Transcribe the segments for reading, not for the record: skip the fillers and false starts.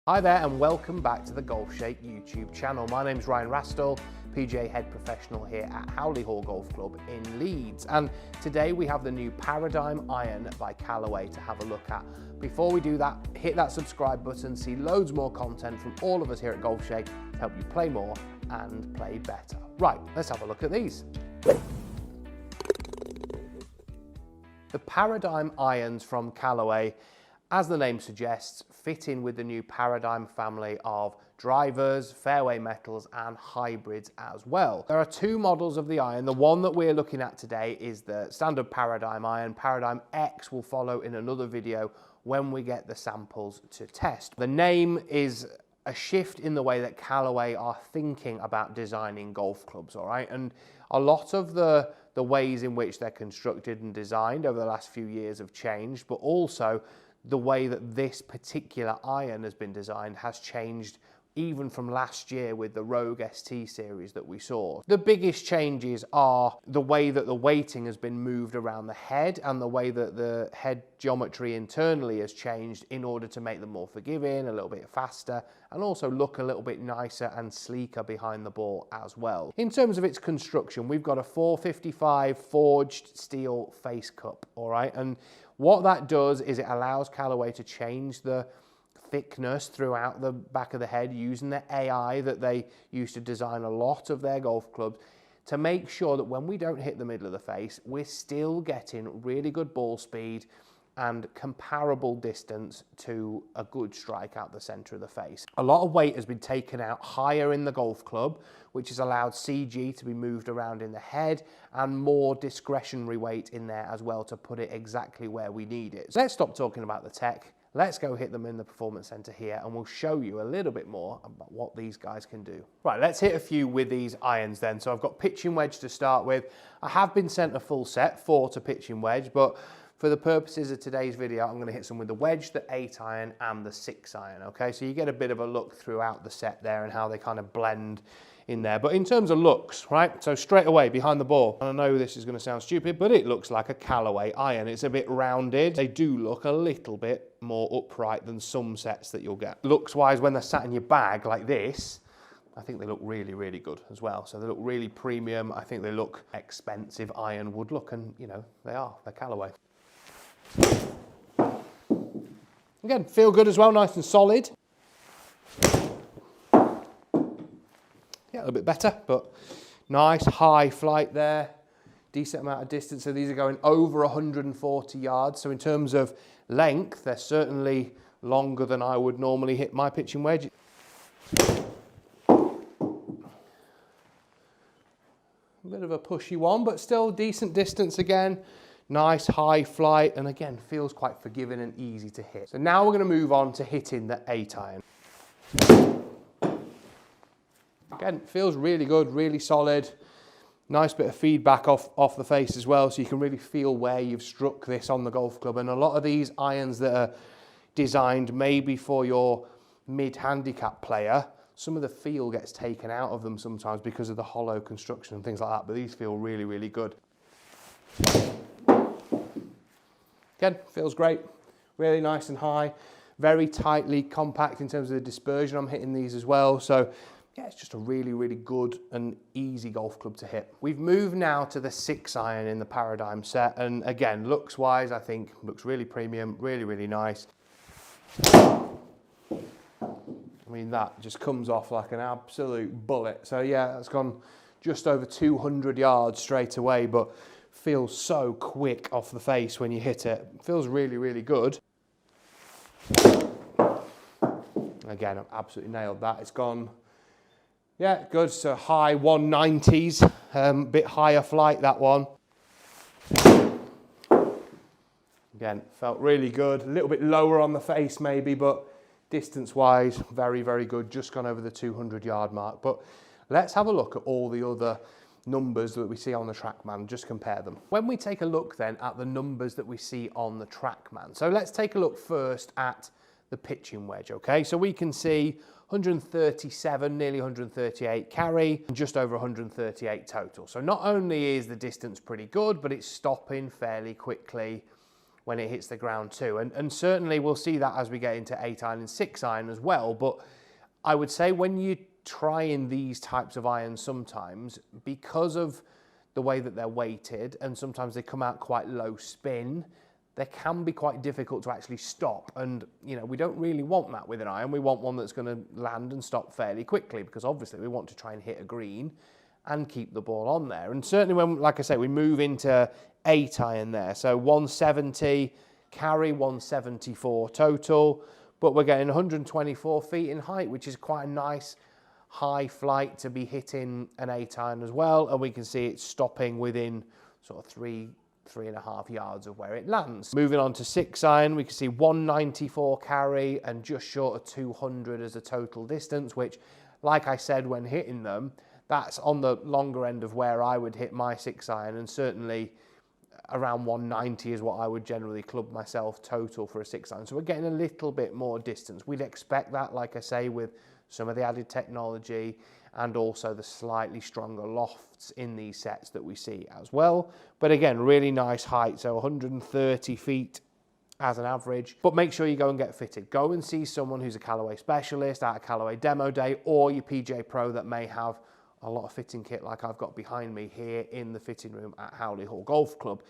Hi there and welcome back to the Golfshake YouTube channel. My name's Ryan Rastall, PGA head professional here at Howley Hall Golf Club in Leeds. And today we have the new Paradym iron by Callaway to have a look at. Before we do that, hit that subscribe button, see loads more content from all of us here at Golfshake to help you play more and play better. Right, let's have a look at these. The Paradym irons from Callaway, as the name suggests, fit in with the new Paradym family of drivers, fairway metals and hybrids as well. There are two models of the iron. The one that we're looking at today is the standard Paradym iron. Paradym X will follow in another video when we get the samples to test. The name is a shift in the way that Callaway are thinking about designing golf clubs, all right? And a lot of the ways in which they're constructed and designed over the last few years have changed, but also the way that this particular iron has been designed has changed even from last year with the Rogue ST series that we saw. The biggest changes are the way that the weighting has been moved around the head and the way that the head geometry internally has changed in order to make them more forgiving, a little bit faster, and also look a little bit nicer and sleeker behind the ball as well. In terms of its construction, we've got a 455 forged steel face cup, all right? And what that does is it allows Callaway to change the thickness throughout the back of the head using the AI that they use to design a lot of their golf clubs to make sure that when we don't hit the middle of the face, we're still getting really good ball speed and comparable distance to a good strike out the center of the face. A lot of weight has been taken out higher in the golf club, which has allowed CG to be moved around in the head and more discretionary weight in there as well to put it exactly where we need it. So let's stop talking about the tech. Let's go hit them in the Performance Center here and we'll show you a little bit more about what these guys can do. Right, let's hit a few with these irons then. So I've got pitching wedge to start with. I have been sent a full set, 4 to pitching wedge, but for the purposes of today's video, I'm going to hit some with the wedge, the 8 iron and the 6 iron, okay? So you get a bit of a look throughout the set there and how they kind of blend in there. But in terms of looks, right? So straight away behind the ball, and I know this is going to sound stupid, but it looks like a Callaway iron. It's a bit rounded. They do look a little bit more upright than some sets that you'll get. Looks wise, when they're sat in your bag like this, I think they look really, really good as well. So they look really premium. I think they look expensive iron would look, and you know, they're Callaway. Again, feel good as well, nice and solid. Yeah, a little bit better, but nice high flight there. Decent amount of distance. So these are going over 140 yards. So in terms of length, they're certainly longer than I would normally hit my pitching wedge. A bit of a pushy one, but still decent distance again. Nice high flight, and again, feels quite forgiving and easy to hit. So now we're going to move on to hitting the 8 iron. Again, feels really good, really solid. Nice bit of feedback off the face as well, so you can really feel where you've struck this on the golf club. And a lot of these irons that are designed maybe for your mid-handicap player, some of the feel gets taken out of them sometimes because of the hollow construction and things like that, but these feel really, really good. Again, feels great, really nice and high, very tightly compact in terms of the dispersion I'm hitting these as well. So yeah, it's just a really, really good and easy golf club to hit. We've moved now to the 6 iron in the Paradym set, and again, looks wise, I think looks really premium, really, really nice. I mean, that just comes off like an absolute bullet. So yeah, that's gone just over 200 yards straight away, but feels so quick off the face when you hit it. Feels really, really good. Again, I've absolutely nailed that. It's gone, yeah, good. So high 190s, bit higher flight, that one. Again, felt really good. A little bit lower on the face maybe, but distance-wise, very, very good. Just gone over the 200-yard mark. But let's have a look at all the other numbers that we see on the TrackMan, just compare them. When we take a look then at the numbers that we see on the TrackMan, so let's take a look first at the pitching wedge, okay? So we can see 137, nearly 138 carry, and just over 138 total. So not only is the distance pretty good, but it's stopping fairly quickly when it hits the ground too. And certainly we'll see that as we get into 8-iron and 6-iron as well. But I would say when you're trying these types of irons sometimes, because of the way that they're weighted and sometimes they come out quite low spin, they can be quite difficult to actually stop. And, you know, we don't really want that with an iron. We want one that's going to land and stop fairly quickly, because obviously we want to try and hit a green and keep the ball on there. And certainly when, like I say, we move into 8-iron there. So 170 carry, 174 total, but we're getting 124 feet in height, which is quite a nice high flight to be hitting an 8-iron as well. And we can see it stopping within sort of 3.5 yards of where it lands. Moving on to 6-iron, we can see 194 carry and just short of 200 as a total distance, which, like I said, when hitting them, that's on the longer end of where I would hit my 6-iron, and certainly around 190 is what I would generally club myself total for a 6-iron. So we're getting a little bit more distance. We'd expect that, like I say, with some of the added technology and also the slightly stronger lofts in these sets that we see as well. But again, really nice height, so 130 feet as an average. But make sure you go and get fitted. Go and see someone who's a Callaway specialist at a Callaway demo day, or your PJ Pro that may have a lot of fitting kit like I've got behind me here in the fitting room at Howley Hall Golf Club.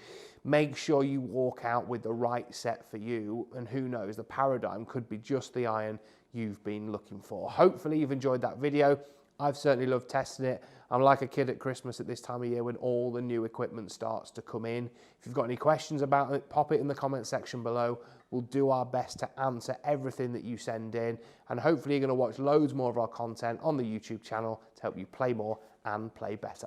Make sure you walk out with the right set for you, and who knows, the Paradym could be just the iron you've been looking for. Hopefully you've enjoyed that video. I've certainly loved testing it. I'm like a kid at Christmas at this time of year when all the new equipment starts to come in. If you've got any questions about it, pop it in the comment section below. We'll do our best to answer everything that you send in, and hopefully you're going to watch loads more of our content on the YouTube channel to help you play more and play better.